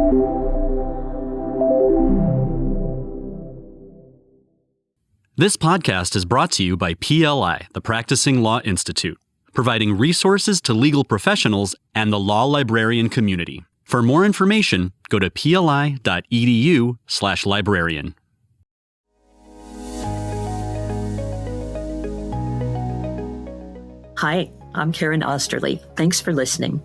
This podcast is brought to you by PLI, the Practising Law Institute, providing resources to legal professionals and the law librarian community. For more information, go to pli.edu/librarian. Hi, I'm Karen Osterly. Thanks for listening.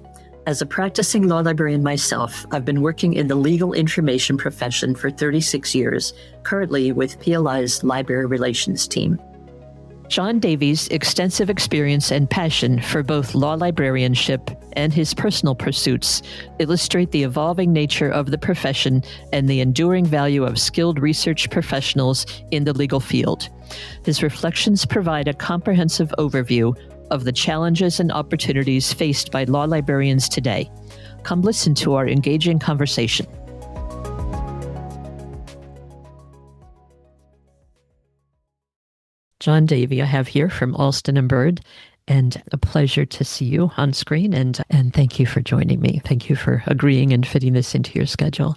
As a practicing law librarian myself, I've been working in the legal information profession for 36 years, currently with PLI's Library Relations team. John Davey's extensive experience and passion for both law librarianship and his personal pursuits illustrate the evolving nature of the profession and the enduring value of skilled research professionals in the legal field. His reflections provide a comprehensive overview of the challenges and opportunities faced by law librarians today. Come listen to our engaging conversation. John Davey, I have here from Alston and Bird, and a pleasure to see you on screen, and thank you for joining me. Thank you for agreeing and fitting this into your schedule.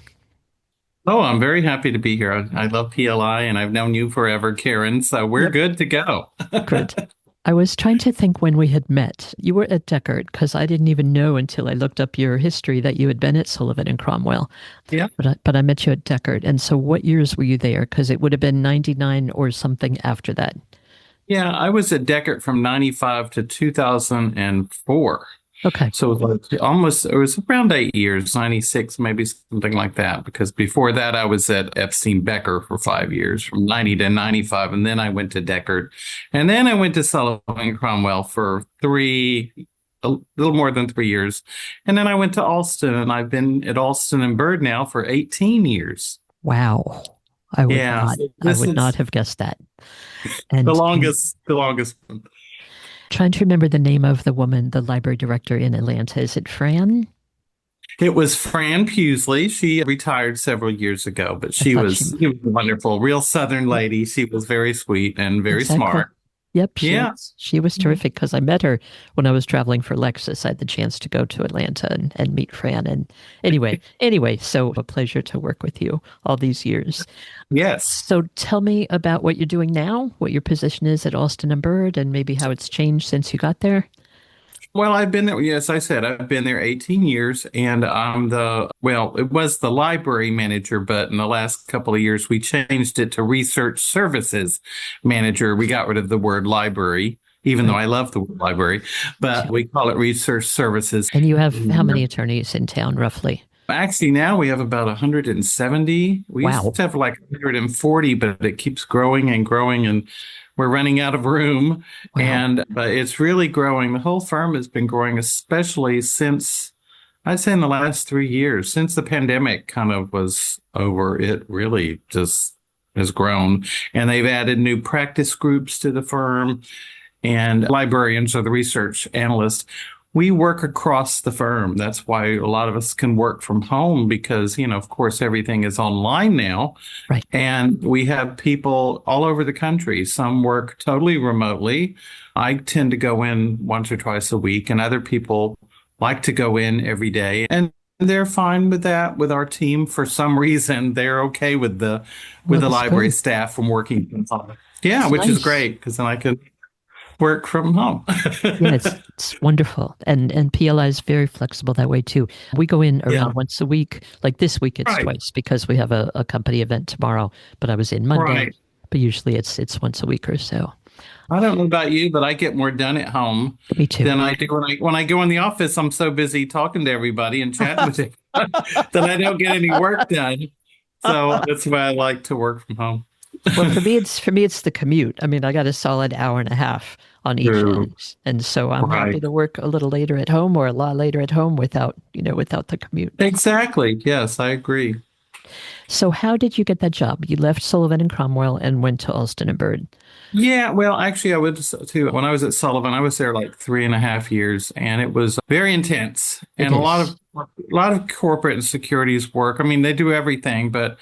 Oh, I'm very happy to be here. I love PLI, and I've known you forever, Karen, so we're good to go. Good. I was trying to think when we had met. You were at Deckard, because I didn't even know until I looked up your history that you had been at Sullivan and Cromwell. Yeah. But I met you at Deckard. And so what years were you there? Because it would have been 99 or something after that. Yeah, I was at Deckard from 95 to 2004. Okay. So it was around 8 years, 96, maybe something like that. Because before that, I was at Epstein Becker for 5 years, from 90 to 95. And then I went to Deckard. And then I went to Sullivan and Cromwell for a little more than 3 years. And then I went to Alston, and I've been at Alston and Bird now for 18 years. Wow. I would not have guessed that. And the longest one. Trying to remember the name of the woman, the library director in Atlanta. Is it Fran? It was Fran Pusley. She retired several years ago, but she was wonderful, real Southern lady. She was very sweet and very smart. Yep. She was terrific, because I met her when I was traveling for Lexis. I had the chance to go to Atlanta and meet Fran. And anyway, so a pleasure to work with you all these years. Yes. So tell me about what you're doing now, what your position is at Alston and Bird, and maybe how it's changed since you got there. Well, I've been there, yes, I said, I've been there 18 years, and I'm it was the library manager, but in the last couple of years, we changed it to research services manager. We got rid of the word library, even though I love the word library, but we call it research services. And you have how many attorneys in town, roughly? Actually, now we have about 170. We used to have like 140, but it keeps growing and growing, and we're running out of room. Wow. But it's really growing. The whole firm has been growing, especially since, I'd say in the last 3 years, since the pandemic kind of was over. It really just has grown. And they've added new practice groups to the firm, and librarians are the research analysts. We work across the firm. That's why a lot of us can work from home, because, of course, everything is online now. Right. And we have people all over the country. Some work totally remotely. I tend to go in once or twice a week, and other people like to go in every day. And they're fine with that. With our team, for some reason, they're okay with the library staff from working from home. Yeah, that's which nice. Is great, because then I can work from home. Yeah, it's wonderful. And PLI is very flexible that way too. We go in around once a week. Like this week it's twice, because we have a company event tomorrow, but I was in Monday. Right. But usually it's once a week or so. I don't know about you, but I get more done at home than I do when I go in the office. I'm so busy talking to everybody and chatting with them that I don't get any work done. So that's why I like to work from home. Well, for me, it's the commute. I mean, I got a solid hour and a half on each end, and so I'm happy to work a little later at home, or a lot later at home, without the commute. Exactly. Yes, I agree. So, how did you get that job? You left Sullivan and Cromwell and went to Alston and Bird. Yeah, well, actually, I went to when I was at Sullivan. I was there like 3.5 years, and it was very intense, and a lot of corporate and securities work. I mean, they do everything, but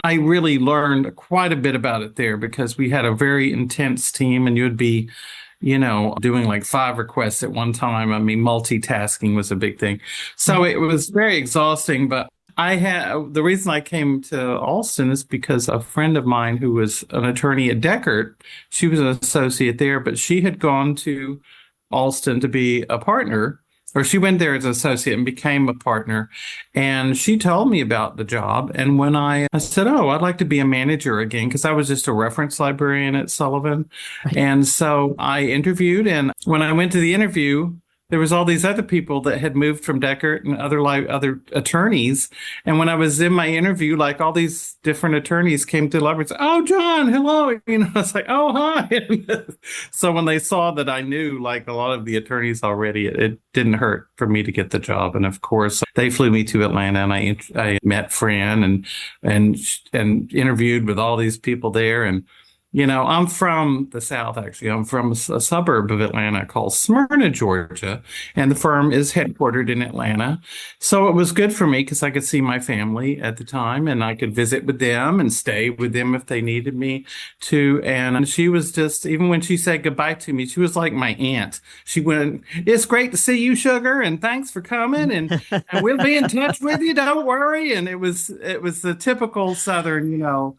I really learned quite a bit about it there, because we had a very intense team, and you'd be, doing like 5 requests at one time. I mean, multitasking was a big thing. So it was very exhausting, but The reason I came to Alston is because a friend of mine who was an attorney at Deckert, she was an associate there, but she had gone to Alston to be a partner, or she went there as an associate and became a partner. And she told me about the job. And when I said, oh, I'd like to be a manager again, because I was just a reference librarian at Sullivan. Right. And so I interviewed. And when I went to the interview, there was all these other people that had moved from Deckert and other attorneys. And when I was in my interview, like all these different attorneys came to the library and said, oh, John, hello. You know, I was like, oh, hi. So when they saw that I knew like a lot of the attorneys already, it didn't hurt for me to get the job. And of course, they flew me to Atlanta and I met Fran and interviewed with all these people there. And you know, I'm from the South, actually. I'm from a suburb of Atlanta called Smyrna, Georgia, and the firm is headquartered in Atlanta. So it was good for me because I could see my family at the time and I could visit with them and stay with them if they needed me to. And she was just, even when she said goodbye to me, she was like my aunt. She went, it's great to see you, sugar, and thanks for coming. And we'll be in touch with you. Don't worry. And it was the typical Southern, you know,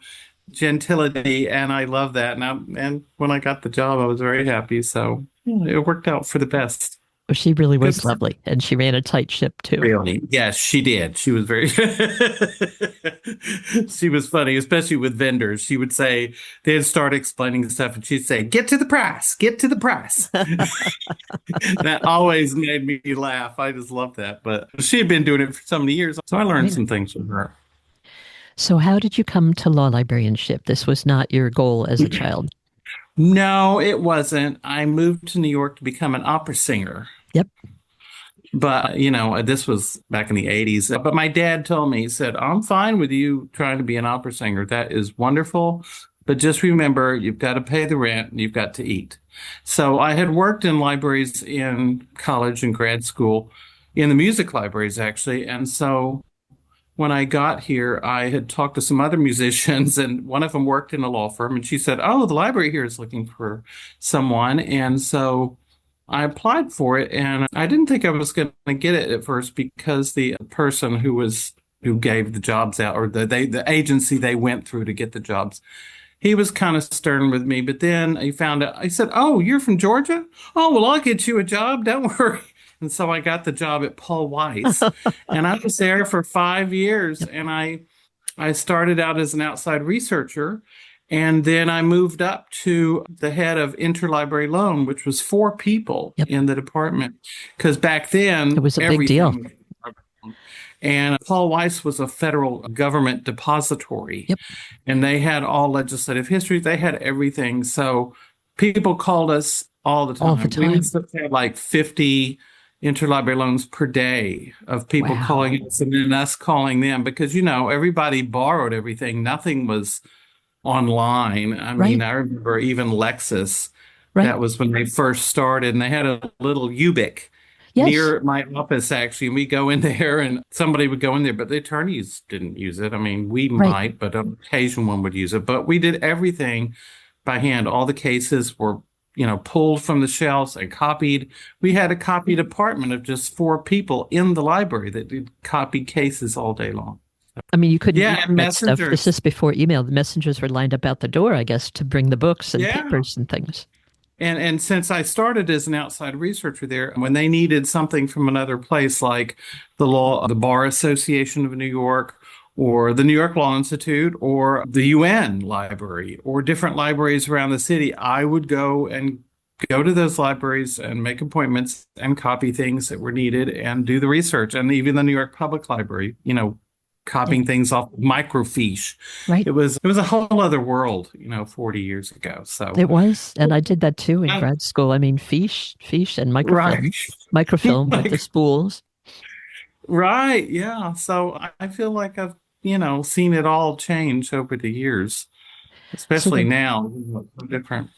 gentility, and I love that. And when I got the job, I was very happy. So it worked out for the best. Well, she really was lovely, and she ran a tight ship too. Really? Yes, she did. She was very. She was funny, especially with vendors. She would say they'd start explaining stuff, and she'd say, "Get to the price. Get to the price." That always made me laugh. I just love that. But she had been doing it for so many years, so I learned some things from her. So how did you come to law librarianship? This was not your goal as a child. No, it wasn't. I moved to New York to become an opera singer. Yep. But, you know, this was back in the 80s. But my dad told me, he said, I'm fine with you trying to be an opera singer. That is wonderful. But just remember, you've got to pay the rent and you've got to eat. So I had worked in libraries in college and grad school, in the music libraries, actually. And so when I got here, I had talked to some other musicians, and one of them worked in a law firm. And she said, oh, the library here is looking for someone. And so I applied for it, and I didn't think I was going to get it at first because the person who gave the jobs out, or the agency they went through to get the jobs, he was kind of stern with me. But then he found out, I said, oh, you're from Georgia? Oh, well, I'll get you a job. Don't worry. And so I got the job at Paul Weiss, and I was there for 5 years. And I started out as an outside researcher, and then I moved up to the head of interlibrary loan, which was 4 people in the department. Because back then it was a big deal. And Paul Weiss was a federal government depository, and they had all legislative history. They had everything. So people called us all the time. All the time. We used to have like 50 interlibrary loans per day of people calling us and then us calling them, because, you know, everybody borrowed everything. Nothing was online. I mean, I remember even Lexus. That was when they first started, and they had a little Ubic near my office, actually. And we go in there, and somebody would go in there, but the attorneys didn't use it. I mean, we might, but on occasion one would use it. But we did everything by hand. All the cases were, you know, pulled from the shelves and copied. We had a copy department of just 4 people in the library that did copy cases all day long. I mean, you couldn't email that stuff. messengers. This is before email. The messengers were lined up out the door, I guess, to bring the books and papers and things. And since I started as an outside researcher there, when they needed something from another place, like the Bar Association of New York, or the New York Law Institute, or the UN library, or different libraries around the city, I would go to those libraries and make appointments and copy things that were needed and do the research. And even the New York Public Library, you know, copying things off microfiche. It was a whole other world, you know, 40 years ago. So it was, and I did that too in grad school. I mean, fiche and microfilm, microfilm with the spools. Right. Yeah. So I feel like I've, you know, seen it all change over the years, especially now. Different.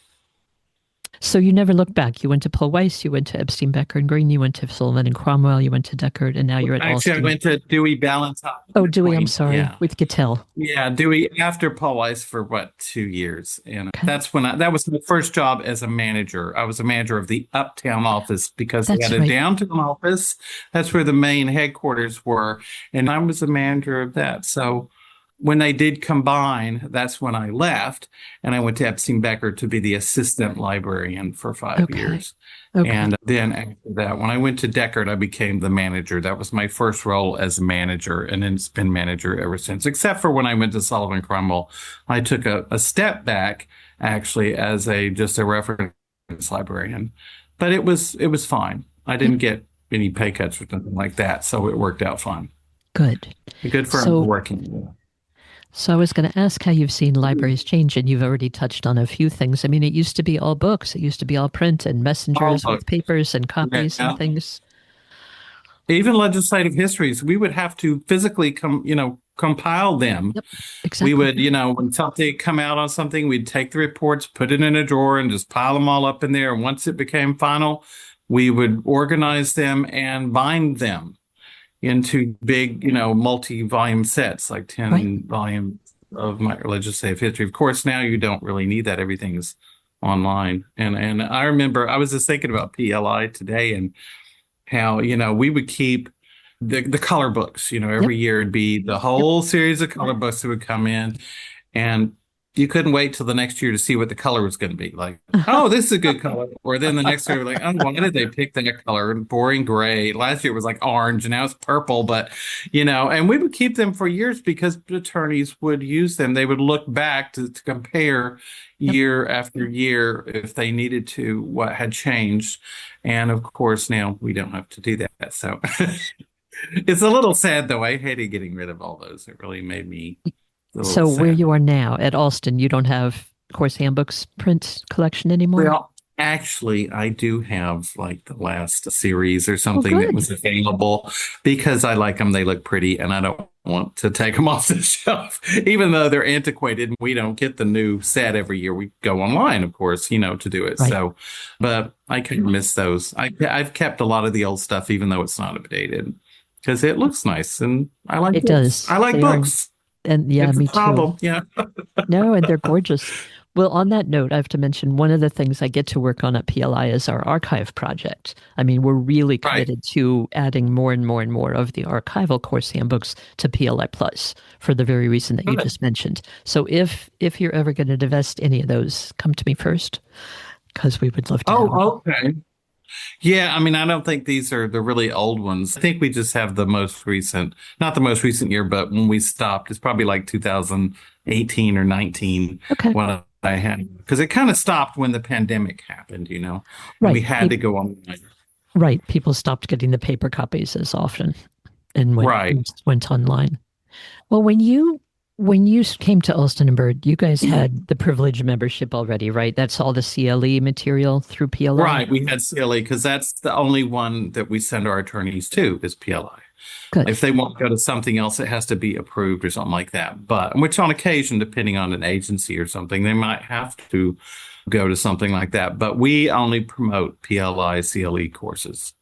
So you never looked back. You went to Paul Weiss, you went to Epstein, Becker and Green, you went to Sullivan and Cromwell, you went to Deckard, and now you're at Actually, Alston. I went to Dewey Ballantyne. Oh, Dewey, I'm sorry, Yeah. with Gittell. Yeah, Dewey after Paul Weiss for 2 years. And that's when that was my first job as a manager. I was a manager of the Uptown office because they had a downtown office. That's where the main headquarters were. And I was a manager of that. So when they did combine, that's when I left, and I went to Epstein Becker to be the assistant librarian for 5 years. Okay. And then after that, when I went to Deckard, I became the manager. That was my first role as a manager, and then it's been manager ever since, except for when I went to Sullivan Cromwell. I took a step back, actually, as just a reference librarian. But it was fine. I didn't get any pay cuts or something like that, so it worked out fine. Good. A good firm working with. So I was going to ask how you've seen libraries change, and you've already touched on a few things. I mean, it used to be all books. It used to be all print and messengers with papers and copies and things. Even legislative histories, we would have to physically compile them. Yep, exactly. We would, when something come out on something, we'd take the reports, put it in a drawer, and just pile them all up in there. And once it became final, we would organize them and bind them into big, multi-volume sets, like 10 volumes of my legislative history. Of course, now you don't really need that. Everything's online. And I remember I was just thinking about PLI today and how, we would keep the color books, every year it'd be the whole series of color books that would come in. And you couldn't wait till the next year to see what the color was going to be. Like, oh, this is a good color. Or then the next year, like, oh, why did they pick that color? Boring gray. Last year it was like orange, and now it's purple. But, and we would keep them for years because attorneys would use them. They would look back to compare year after year if they needed to, what had changed. And of course, now we don't have to do that. So it's a little sad, though. I hated getting rid of all those. It really made me. So where you are now at Alston, you don't have course handbooks print collection anymore? Well, actually, I do have like the last series or something that was available because I like them. They look pretty, and I don't want to take them off the shelf, even though they're antiquated. We don't get the new set every year. We go online, of course, to do it. Right. So, but I can miss those. I've kept a lot of the old stuff, even though it's not updated, because it looks nice, and I like it. Does. I like books. And yeah, it's me a problem. Too. Yeah. No, and they're gorgeous. Well, on that note, I have to mention one of the things I get to work on at PLI is our archive project. I mean, we're really committed to adding more and more and more of the archival course handbooks to PLI Plus for the very reason that you just mentioned. So if you're ever going to divest any of those, come to me first, because we would love to. Oh, okay. Yeah, I mean, I don't think these are the really old ones. I think we just have the most recent, not the most recent year, but when we stopped, it's probably like 2018 or 19 when I had, because it kind of stopped when the pandemic happened, Right. We had to go online. Right. People stopped getting the paper copies as often and went online. Well, when you came to Alston and Bird, you guys had the privilege membership already, right? That's all the CLE material through PLI? Right. We had CLE because that's the only one that we send our attorneys to is PLI. Good. If they want to go to something else, it has to be approved or something like that. But which on occasion, depending on an agency or something, they might have to go to something like that. But we only promote PLI CLE courses.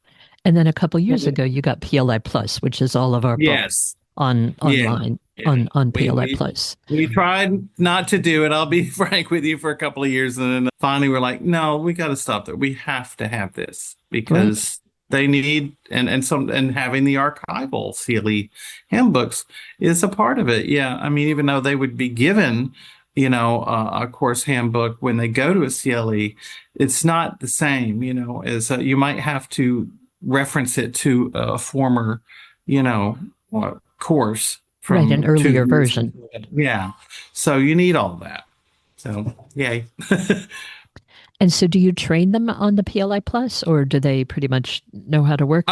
And then a couple of years ago, you got PLI Plus, which is all of our books online. On PLI Plus. We tried not to do it. I'll be frank with you, for a couple of years. And then finally we're like, no, we got to stop that. We have to have this because they need, and having the archival CLE handbooks is a part of it. Yeah. I mean, even though they would be given, a course handbook when they go to a CLE, it's not the same, as you might have to reference it to a former, course. Right, an earlier version. Yeah. So you need all that. So, yay. And so do you train them on the PLI Plus, or do they pretty much know how to work?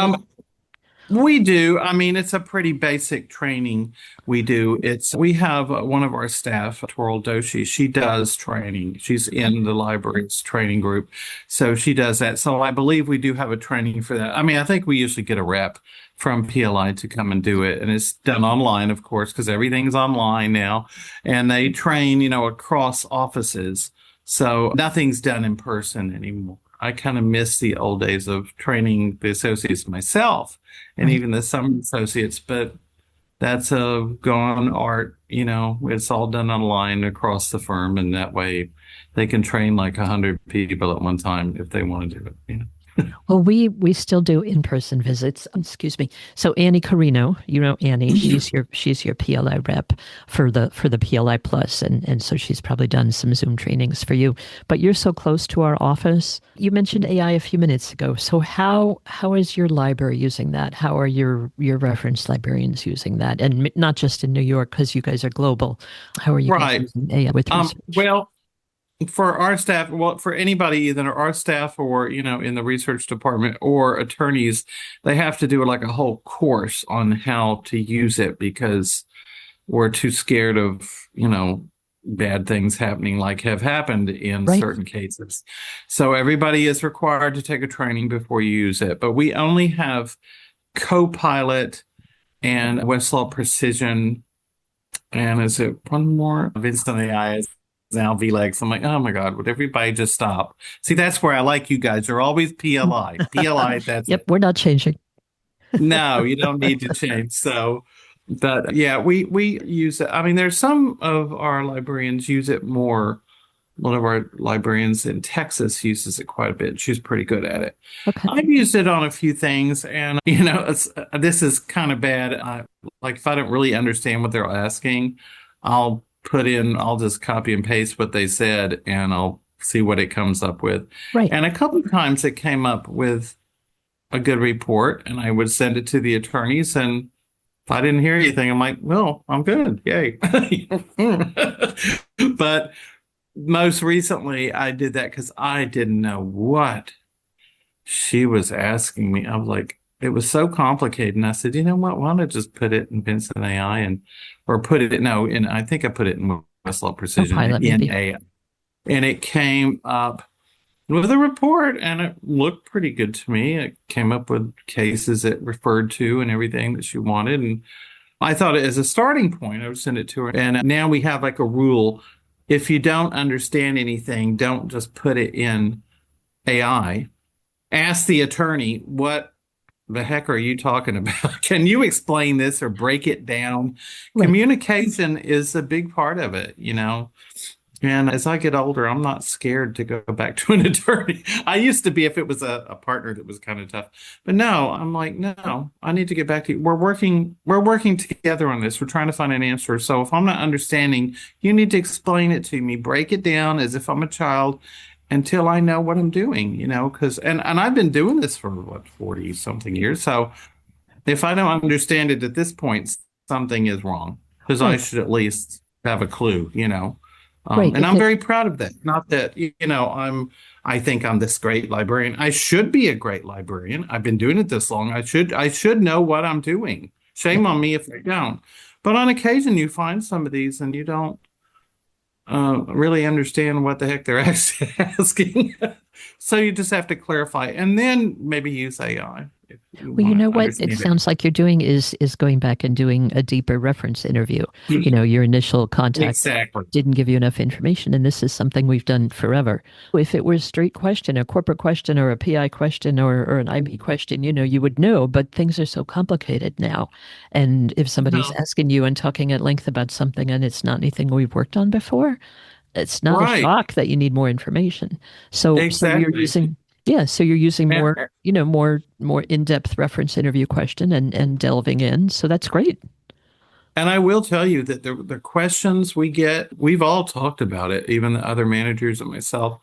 We do. I mean, it's a pretty basic training we do. We have one of our staff, Toral Doshi, she does training. She's in the library's training group. So she does that. So I believe we do have a training for that. I mean, I think we usually get a rep from PLI to come and do it. And it's done online, of course, because everything's online now. And they train, across offices. So nothing's done in person anymore. I kind of miss the old days of training the associates myself and even the summer associates, but that's a gone art. It's all done online across the firm, and that way they can train like 100 people at one time if they want to do it. Well, we still do in-person visits. Excuse me. So Annie Carino, Annie, she's your PLI rep for the PLI Plus, and so she's probably done some Zoom trainings for you. But you're so close to our office. You mentioned AI a few minutes ago. So how is your library using that? How are your reference librarians using that? And not just in New York, because you guys are global. How are you guys using AI with research? Well, for our staff, for anybody, either our staff or, in the research department or attorneys, they have to do like a whole course on how to use it because we're too scared of, bad things happening like have happened in certain cases. So everybody is required to take a training before you use it. But we only have Copilot and Westlaw Precision. And is it one more? Instant AI now VLEX. I'm like, oh my God, would everybody just stop? See, that's where I like you guys. You're always PLI. PLI, that's Yep, we're not changing. No, you don't need to change. So, but yeah, we use it. I mean, there's some of our librarians use it more. One of our librarians in Texas uses it quite a bit. She's pretty good at it. Okay. I've used it on a few things, and this is kind of bad. Like if I don't really understand what they're asking, I'll just copy and paste what they said, and I'll see what it comes up with. Right. And a couple of times it came up with a good report, and I would send it to the attorneys, and if I didn't hear anything, I'm like, well, I'm good. Yay. But most recently, I did that because I didn't know what she was asking me. I was like, it was so complicated. And I said, you know what? Why don't I just put it in Vincent AI I think I put it in Westlaw Precision in AI. And it came up with a report, and it looked pretty good to me. It came up with cases it referred to and everything that she wanted. And I thought as a starting point, I would send it to her. And now we have like a rule. If you don't understand anything, don't just put it in AI. Ask the attorney, what the heck are you talking about? Can you explain this or break it down? Right. Communication is a big part of it, And as I get older, I'm not scared to go back to an attorney. I used to be if it was a partner that was kind of tough. But no, I'm like, no, I need to get back to you. We're working together on this. We're trying to find an answer. So if I'm not understanding, you need to explain it to me. Break it down as if I'm a child until I know what I'm doing, because and I've been doing this for 40 something years. So if I don't understand it at this point, something is wrong, because I should at least have a clue, and I'm very proud of that. Not that, I think I'm this great librarian. I should be a great librarian. I've been doing it this long. I should know what I'm doing. Shame on me if I don't. But on occasion, you find some of these and you don't really understand what the heck they're asking. So you just have to clarify and then maybe use AI. Well, you know what it sounds like you're doing is going back and doing a deeper reference interview. Your initial contact didn't give you enough information, and this is something we've done forever. If it were a straight question, a corporate question or a PI question or an IB question, you would know, but things are so complicated now. And if somebody's asking you and talking at length about something and it's not anything we've worked on before, it's not a shock that you need more information. So you're using... Yeah, so you're using more, more in-depth reference interview question and delving in. So that's great. And I will tell you that the questions we get, we've all talked about it, even the other managers and myself.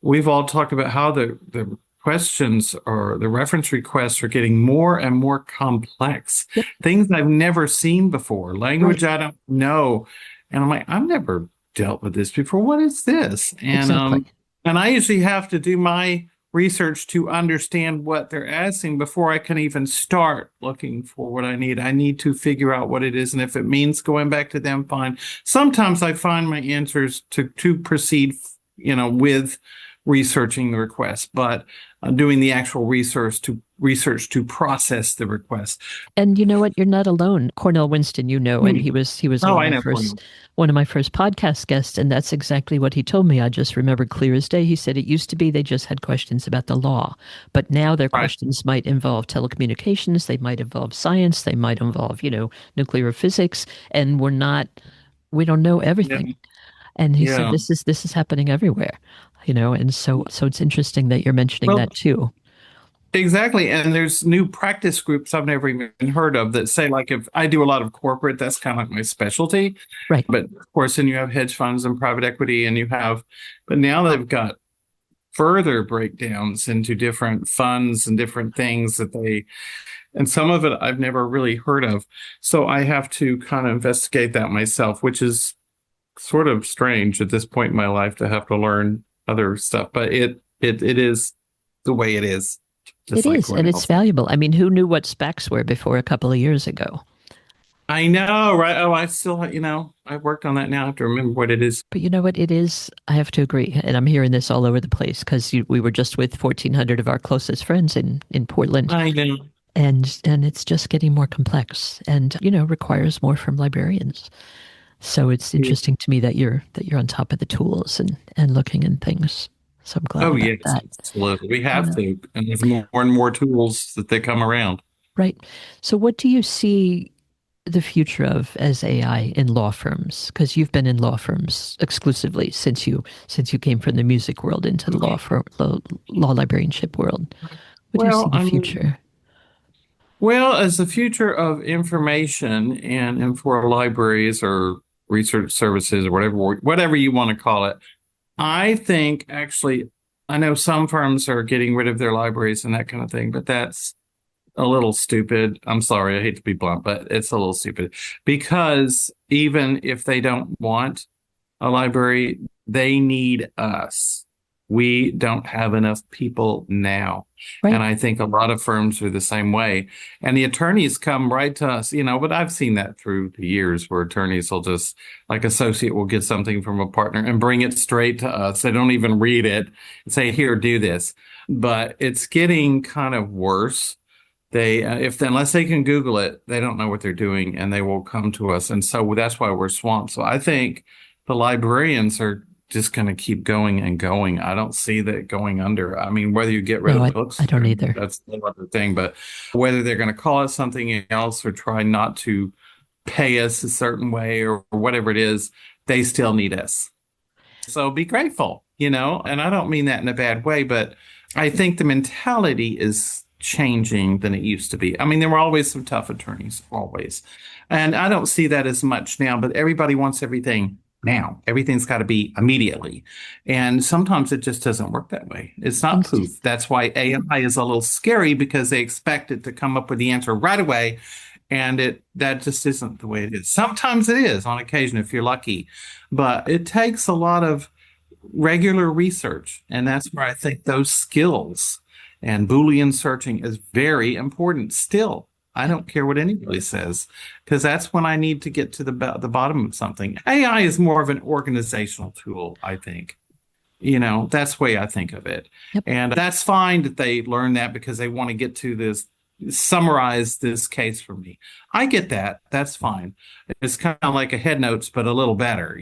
We've all talked about how the questions or the reference requests are getting more and more complex. Yep. Things I've never seen before, language I don't know. And I'm like, I've never dealt with this before. What is this? And and I usually have to do my research to understand what they're asking before I can even start looking for what I need. I need to figure out what it is, and if it means going back to them, fine. Sometimes I find my answers to proceed, with researching the request, but doing the actual research to process the request. And you know what? You're not alone. Cornell Winston, and he was one of my first podcast guests, and that's exactly what he told me. I just remember clear as day. He said it used to be they just had questions about the law, but now their questions might involve telecommunications, they might involve science, they might involve, nuclear physics, and we don't know everything. Yeah. And he said this is happening everywhere, and so it's interesting that you're mentioning that too. Exactly. And there's new practice groups I've never even heard of that say, like, if I do a lot of corporate, that's kind of like my specialty. Right. But of course, then you have hedge funds and private equity, and but now they've got further breakdowns into different funds and different things and some of it I've never really heard of. So I have to kind of investigate that myself, which is sort of strange at this point in my life to have to learn other stuff. But it is the way it is. It is, and it's valuable. I mean, who knew what SPACs were before a couple of years ago? I know, right? Oh, I still, I've worked on that now. I have to remember what it is. But you know what it is? I have to agree. And I'm hearing this all over the place because we were just with 1,400 of our closest friends in Portland. I know. And it's just getting more complex and, requires more from librarians. So it's interesting to me that you're on top of the tools and looking in things. So I'm glad about that. Absolutely. We have to. And there's more and more tools that they come around. Right. So what do you see the future of as AI in law firms? Because you've been in law firms exclusively since you came from the music world into the law librarianship world. What do you see the future? Well, as the future of information and for libraries or research services or whatever you want to call it, I think actually, I know some firms are getting rid of their libraries and that kind of thing, but that's a little stupid. I'm sorry, I hate to be blunt, but it's a little stupid because even if they don't want a library, they need us. We don't have enough people now. Right. And I think a lot of firms are the same way. And the attorneys come right to us, but I've seen that through the years where attorneys will just, like associate will get something from a partner and bring it straight to us. They don't even read it and say, here, do this. But it's getting kind of worse. Unless they can Google it, they don't know what they're doing and they will come to us. And so that's why we're swamped. So I think the librarians are just going to keep going and going. I don't see that going under. I mean, whether you get rid of books, I don't either. That's another thing. But whether they're going to call it something else or try not to pay us a certain way or whatever it is, they still need us. So be grateful, and I don't mean that in a bad way, but I think the mentality is changing than it used to be. I mean, there were always some tough attorneys, always. And I don't see that as much now, but everybody wants everything now. Everything's got to be immediately. And sometimes it just doesn't work that way. It's not poof. That's why AI is a little scary because they expect it to come up with the answer right away. And that just isn't the way it is. Sometimes it is on occasion if you're lucky, but it takes a lot of regular research. And that's where I think those skills and Boolean searching is very important still. I don't care what anybody says, because that's when I need to get to the bottom of something. AI is more of an organizational tool, I think. That's the way I think of it. Yep. And that's fine that they learn that because they want to get to this, summarize this case for me. I get that. That's fine. It's kind of like a head notes, but a little better,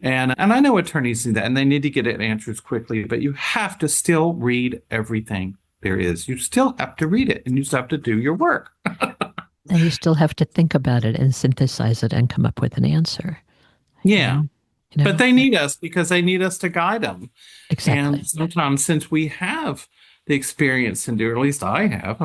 And I know attorneys do that, and they need to get it answers quickly, but you have to still read everything there is. You still have to read it, and you still have to do your work. And you still have to think about it and synthesize it and come up with an answer. Yeah. But they need us because they need us to guide them. Exactly. And sometimes since we have the experience and do, or at least I have,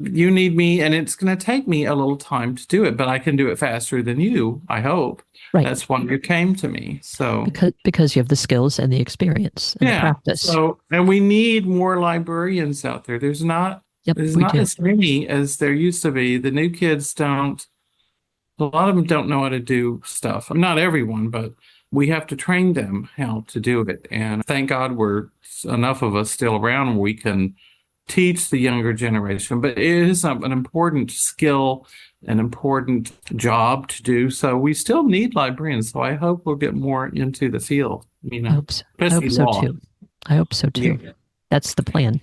you need me, and it's going to take me a little time to do it, but I can do it faster than you, I hope. Right. That's why you came to me. So because you have the skills and the experience and the practice. And we need more librarians out there. There's not as many as there used to be. The new kids don't. A lot of them don't know how to do stuff. Not everyone, but we have to train them how to do it. And thank God we're enough of us still around where we can teach the younger generation. But it is an important skill, an important job to do. So we still need librarians. So I hope we'll get more into the field. I hope so too. That's the plan.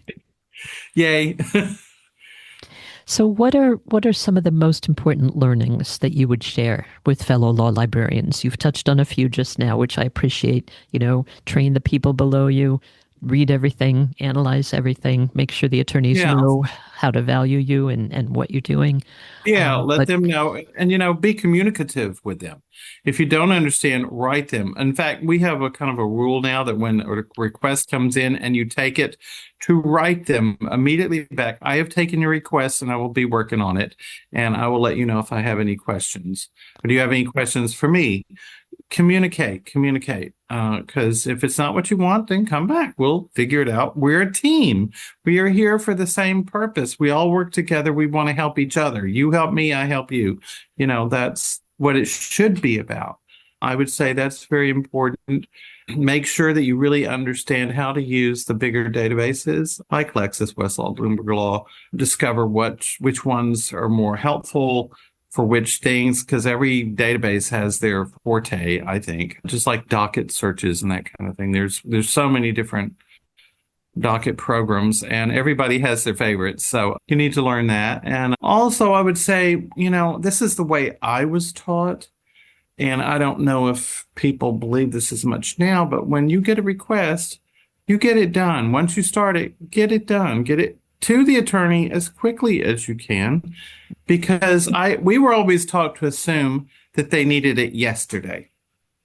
Yay. So what are some of the most important learnings that you would share with fellow law librarians? You've touched on a few just now, which I appreciate. Train the people below you, read everything, analyze everything, make sure the attorneys know how to value you and what you're doing. Let them know, and be communicative with them. If you don't understand, write them. In fact, we have a kind of a rule now that when a request comes in and you take it, to write them immediately back. I have taken your request and I will be working on it, and I will let you know if I have any questions. Or do you have any questions for me? Communicate. Because if it's not what you want, then come back. We'll figure it out. We're a team. We are here for the same purpose. We all work together. We want to help each other. You help me, I help you. That's what it should be about. I would say that's very important. Make sure that you really understand how to use the bigger databases like Lexis, Westlaw, Bloomberg Law. Discover which ones are more helpful for which things, because every database has their forte, I think, just like docket searches and that kind of thing. There's so many different docket programs and everybody has their favorites. So you need to learn that. And also I would say, this is the way I was taught. And I don't know if people believe this as much now, but when you get a request, you get it done. Once you start it, get it done. Get it to the attorney as quickly as you can, because we were always taught to assume that they needed it yesterday.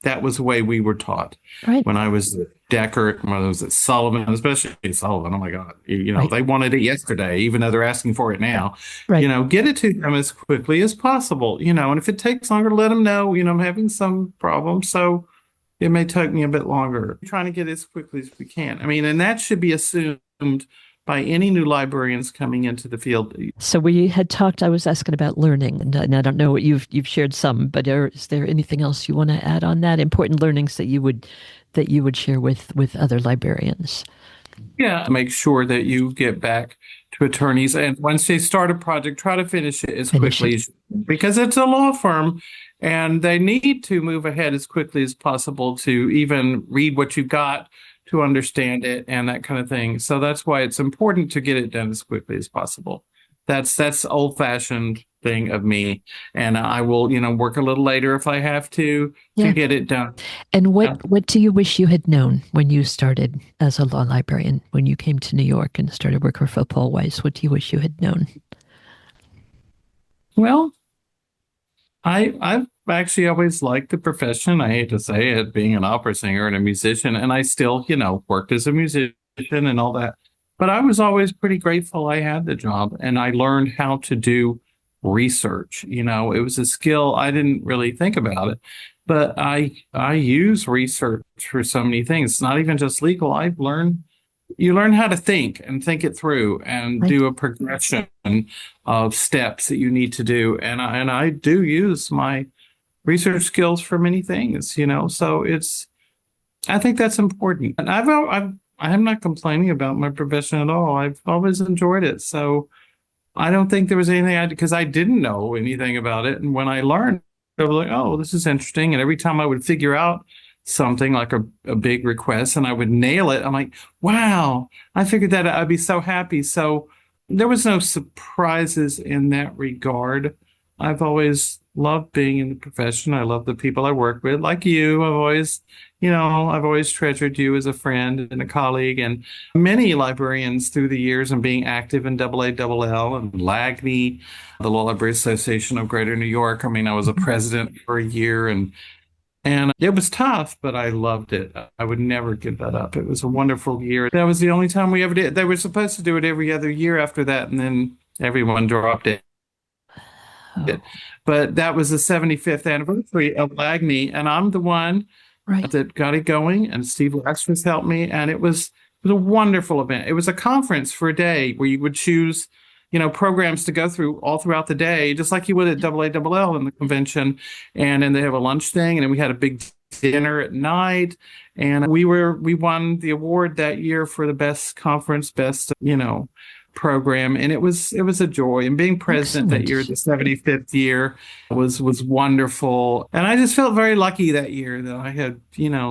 That was the way we were taught. Right. When I was at Deckert, when I was at Sullivan, especially Sullivan, oh my God, they wanted it yesterday, even though they're asking for it now. Right. Get it to them as quickly as possible, and if it takes longer, let them know, I'm having some problems, so it may take me a bit longer. We're trying to get it as quickly as we can. And that should be assumed by any new librarians coming into the field. So we had talked, I was asking about learning, and I don't know what you've shared some, but is there anything else you want to add on that? Important learnings that you would share with other librarians? Yeah, make sure that you get back to attorneys, and once they start a project, try to finish it as quickly as because it's a law firm and they need to move ahead as quickly as possible to even read what you've got, to understand it and that kind of thing. So that's why it's important to get it done as quickly as possible. That's old-fashioned thing of me. And I will, work a little later if I have to get it done. And what do you wish you had known when you started as a law librarian, when you came to New York and started working for Paul Weiss? What do you wish you had known? Well, I've actually always liked the profession. I hate to say it, being an opera singer and a musician, and I still, worked as a musician and all that. But I was always pretty grateful I had the job, and I learned how to do research. It was a skill. I didn't really think about it, but I use research for so many things. It's not even just legal. You learn how to think and think it through and do a progression of steps that you need to do. And I do use my research skills for many things, so I think that's important. And I'm not complaining about my profession at all. I've always enjoyed it. So I don't think there was anything because I didn't know anything about it. And when I learned, I was like, oh, this is interesting. And every time I would figure out something like a big request and I would nail it, I'm like, wow, I figured that out. I'd be so happy. So there was no surprises in that regard. I've always loved being in the profession. I love the people I work with, like you. I've always treasured you as a friend and a colleague, and many librarians through the years and being active in AALL and LAGNY, the Law Library Association of Greater New York. I was a president for a year, and it was tough, but I loved it. I would never give that up. It was a wonderful year. That was the only time we ever did. They were supposed to do it every other year after that, and then everyone dropped it. But that was the 75th anniversary of LAGNY, and I'm the one that got it going, and Steve Laxford helped me, and it was a wonderful event. It was a conference for a day where you would choose, programs to go through all throughout the day, just like you would at AALL in the convention, and then they have a lunch thing, and then we had a big dinner at night, and we won the award that year for the best conference, best, program, and it was a joy. And being president that year, the 75th year, was wonderful. And I just felt very lucky that year that I had,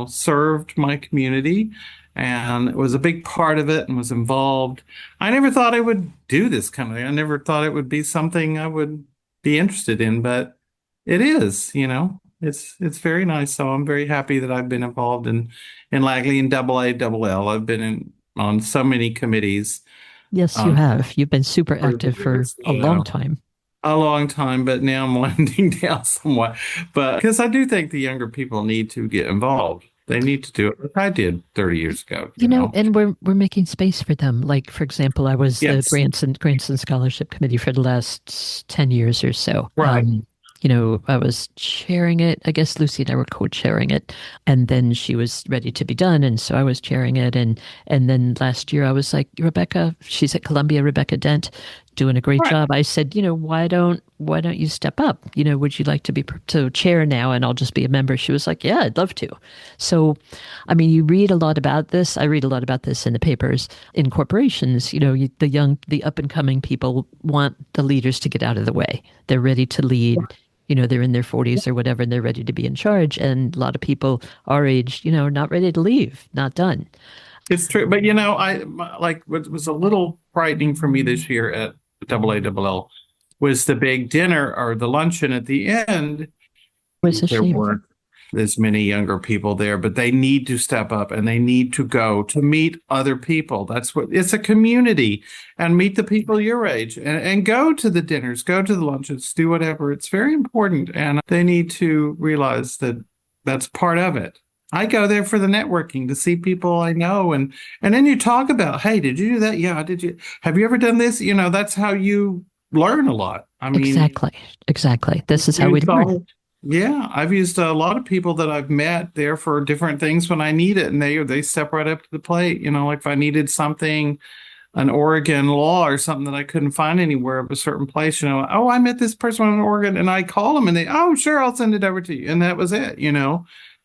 served my community and was a big part of it and was involved. I never thought I would do this kind of thing. I never thought it would be something I would be interested in, but it is, it's very nice. So I'm very happy that I've been involved in Langley and AALL. I've been on so many committees. Yes, you have. You've been super active for a long time. A long time, but now I'm winding down somewhat. But because I do think the younger people need to get involved. They need to do it like I did 30 years ago. And we're making space for them. Like, for example, I was the Grants and Scholarship Committee for the last 10 years or so. Right. I was chairing it. I guess Lucy and I were co-chairing it. And then she was ready to be done. And so I was chairing it. And then last year I was like, Rebecca, she's at Columbia, Rebecca Dent, doing a great job. I said, why don't you step up? Would you like to be chair now? And I'll just be a member. She was like, yeah, I'd love to. So, I mean, you read a lot about this. I read a lot about this in the papers. In corporations, the up and coming people want the leaders to get out of the way. They're ready to lead. They're in their 40s or whatever, and they're ready to be in charge. And a lot of people our age, are not ready to leave, not done. It's true. But, what was a little frightening for me this year at AALL was the big dinner or the luncheon at the end. There weren't as many younger people there, but they need to step up and they need to go to meet other people. It's a community, and meet the people your age and go to the dinners, go to the lunches, do whatever. It's very important. And they need to realize that that's part of it. I go there for the networking to see people I know. And then you talk about, hey, did you do that? Yeah. Have you ever done this? That's how you learn a lot. I mean, exactly. This is how we learn. Yeah, I've used a lot of people that I've met there for different things when I need it, and they step right up to the plate. Like if I needed something, an Oregon law or something that I couldn't find anywhere of a certain place, I met this person in Oregon, and I call them, and they, oh, sure, I'll send it over to you, and that was it.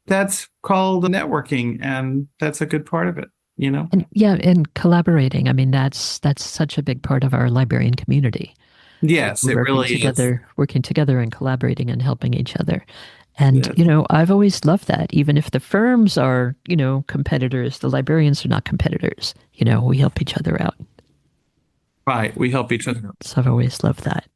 That's called networking, and that's a good part of it. And collaborating. I mean, that's such a big part of our librarian community. Yes, it really is. Working together and collaborating and helping each other. And, I've always loved that. Even if the firms are, competitors, the librarians are not competitors. We help each other out. Right. We help each other out. So I've always loved that.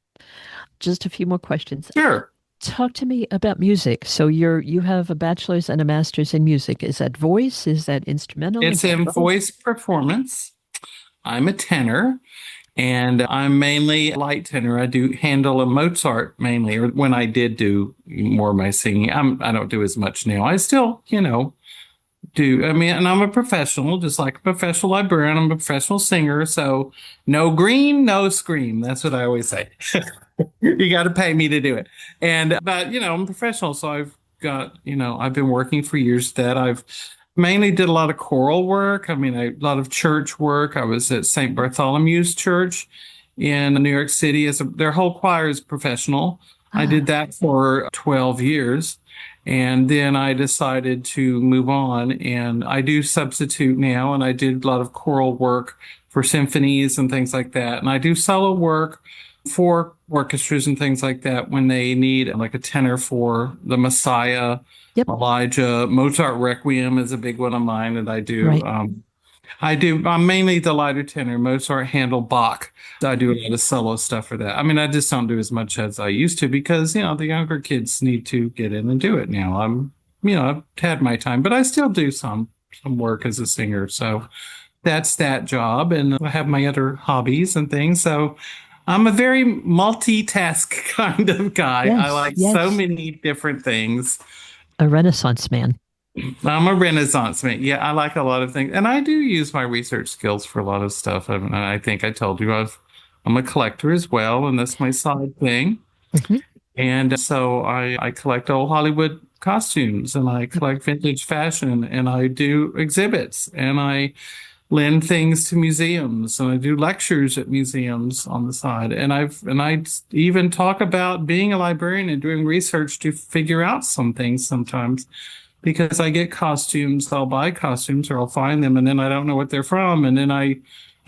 Just a few more questions. Sure. Talk to me about music. So you have a bachelor's and a master's in music. Is that voice? Is that instrumental? It's in voice performance. I'm a tenor. And I'm mainly light tenor. I do Handel and Mozart mainly, or when I did do more of my singing. I don't do as much now. I still, do. I mean, and I'm a professional, just like a professional librarian. I'm a professional singer. So no green, no scream. That's what I always say. You got to pay me to do it. But I'm a professional. So I've got, I've been working for years that I've mainly did a lot of choral work. I mean, a lot of church work. I was at St. Bartholomew's Church in New York City. Their whole choir is professional. I did that for 12 years. And then I decided to move on. And I do substitute now. And I did a lot of choral work for symphonies and things like that. And I do solo work for orchestras and things like that when they need like a tenor for the Messiah. Yep. Elijah. Mozart Requiem is a big one of mine that I do. Right. I'm mainly the lighter tenor, Mozart, Handel, Bach. I do a lot of solo stuff for that. I mean, I just don't do as much as I used to because, the younger kids need to get in and do it now. I've had my time, but I still do some work as a singer. So that's that job. And I have my other hobbies and things. So I'm a very multitask kind of guy. Yes, I like so many different things. A Renaissance man. I'm a Renaissance man. Yeah, I like a lot of things. And I do use my research skills for a lot of stuff. I think I told you I'm a collector as well, and that's my side thing. Mm-hmm. And so I collect old Hollywood costumes, and I collect vintage fashion, and I do exhibits, and I lend things to museums, and I do lectures at museums on the side. And I even talk about being a librarian and doing research to figure out some things sometimes, because I get costumes, I'll buy costumes or I'll find them, and then I don't know what they're from. And then I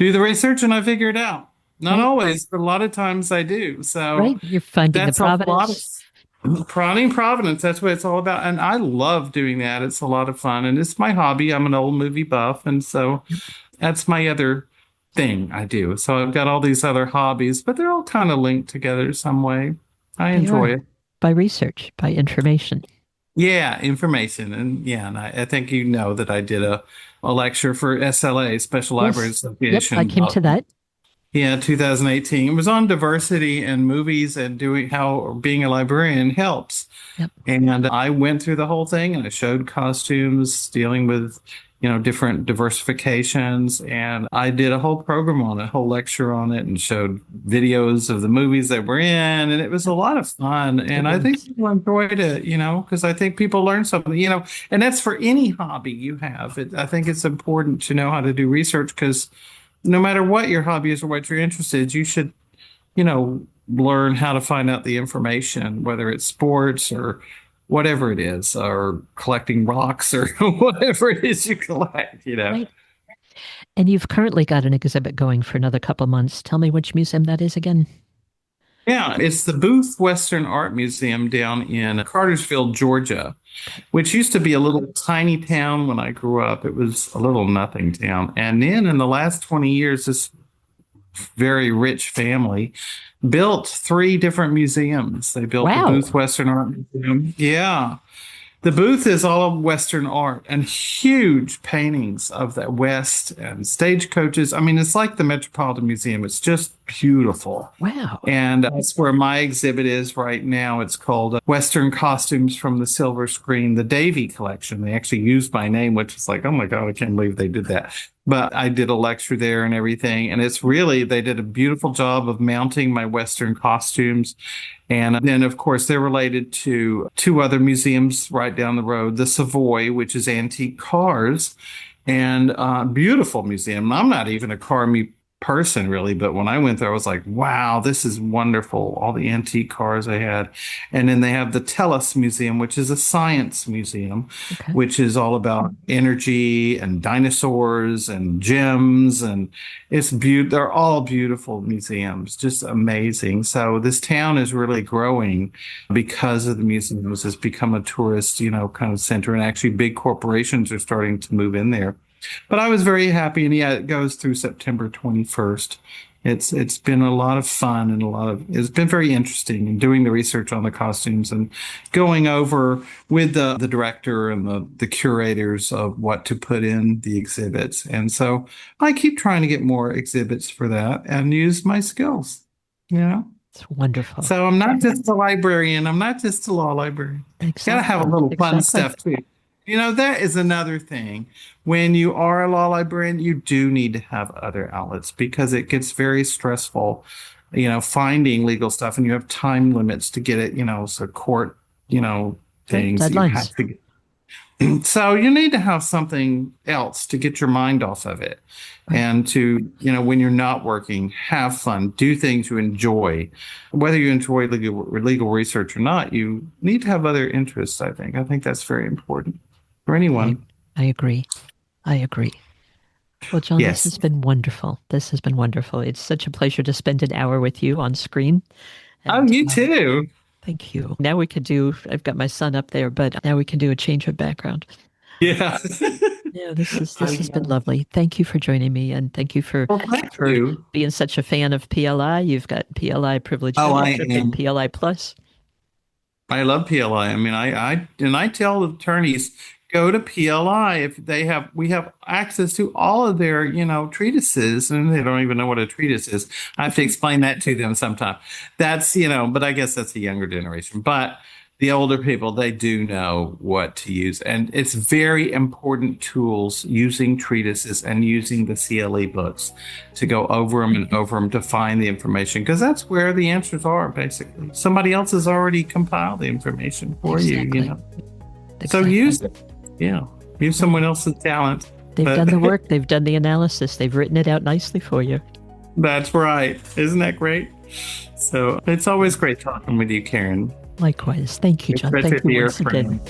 do the research and I figure it out. Not always, but a lot of times I do. So right, you're finding the providence. Providence. That's what it's all about. And I love doing that. It's a lot of fun. And it's my hobby. I'm an old movie buff. And so that's my other thing I do. So I've got all these other hobbies, but they're all kind of linked together some way. I enjoy it. By research, by information. Yeah, information. And I think you know that I did a lecture for SLA, Special Libraries Association. Yep, I came to that. Yeah, 2018. It was on diversity in movies and doing how being a librarian helps. Yep. And I went through the whole thing and I showed costumes dealing with, different diversifications. And I did a whole program on it, a whole lecture on it, and showed videos of the movies that we're in. And it was a lot of fun. And I think people enjoyed it, because I think people learn something, and that's for any hobby you have. I think it's important to know how to do research, because no matter what your hobby is or what you're interested in, you should, learn how to find out the information, whether it's sports or whatever it is, or collecting rocks or whatever it is you collect, Right. And you've currently got an exhibit going for another couple of months. Tell me which museum that is again. Yeah, it's the Booth Western Art Museum down in Cartersville, Georgia, which used to be a little tiny town when I grew up. It was a little nothing town. And then in the last 20 years, this very rich family built 3 different museums. They built the Booth Western Art Museum. Yeah. The booth is all of Western art and huge paintings of the West and stagecoaches. I mean, it's like the Metropolitan Museum. It's just beautiful. Wow. And that's where my exhibit is right now. It's called Western Costumes from the Silver Screen, the Davey collection. They actually used my name, which is like, oh my God, I can't believe they did that. But I did a lecture there and everything. And it's really, they did a beautiful job of mounting my Western costumes. And then, of course, they're related to 2 other museums right down the road, the Savoy, which is antique cars, and beautiful museum. I'm not even a car person really, but when I went there, I was like, wow, this is wonderful. All the antique cars they had. And then they have the Tellus Museum, which is a science museum, which is all about energy and dinosaurs and gems. And it's they're all beautiful museums, just amazing. So this town is really growing because of the museums. It's become a tourist, kind of center, and actually big corporations are starting to move in there. But I was very happy, and it goes through September 21st. It's been a lot of fun and it's been very interesting in doing the research on the costumes and going over with the director and the curators of what to put in the exhibits. And so I keep trying to get more exhibits for that and use my skills, It's wonderful. So I'm not just a librarian. I'm not just a law librarian. Got to have a little fun stuff too. That is another thing. When you are a law librarian, you do need to have other outlets because it gets very stressful, finding legal stuff, and you have time limits to get it, so court, things that you have to get. So you need to have something else to get your mind off of it and to, when you're not working, have fun, do things you enjoy. Whether you enjoy legal research or not, you need to have other interests, I think. I think that's very important for anyone. I agree. Well, John, This has been wonderful. It's such a pleasure to spend an hour with you on screen. And, you too. Thank you. Now we could I've got my son up there, but now we can do a change of background. Yeah. Yeah, this has been lovely. Thank you for joining me, and thank you for being such a fan of PLI. You've got PLI Privilege and PLI PLUS. I love PLI. I mean, I tell attorneys, go to PLI if we have access to all of their, treatises, and they don't even know what a treatise is. I have to explain that to them sometime. That's, but I guess that's the younger generation. But the older people, they do know what to use. And it's very important tools using treatises and using the CLE books to go over them and over them to find the information, because that's where the answers are, basically. Somebody else has already compiled the information for you, So use it. Yeah. Use someone else's talent. They've done the work. They've done the analysis. They've written it out nicely for you. That's right. Isn't that great? So it's always great talking with you, Karen. Likewise. Thank you, John. Thank you once again.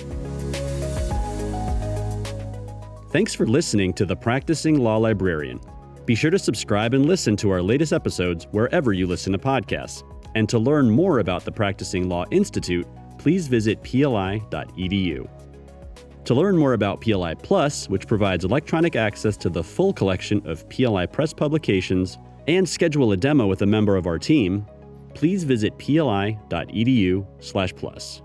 Thanks for listening to The Practising Law Librarian. Be sure to subscribe and listen to our latest episodes wherever you listen to podcasts. And to learn more about the Practising Law Institute, please visit pli.edu. To learn more about PLI PLUS, which provides electronic access to the full collection of PLI Press publications, and schedule a demo with a member of our team, please visit pli.edu/plus.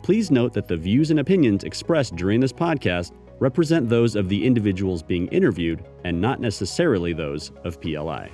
Please note that the views and opinions expressed during this podcast represent those of the individuals being interviewed and not necessarily those of PLI.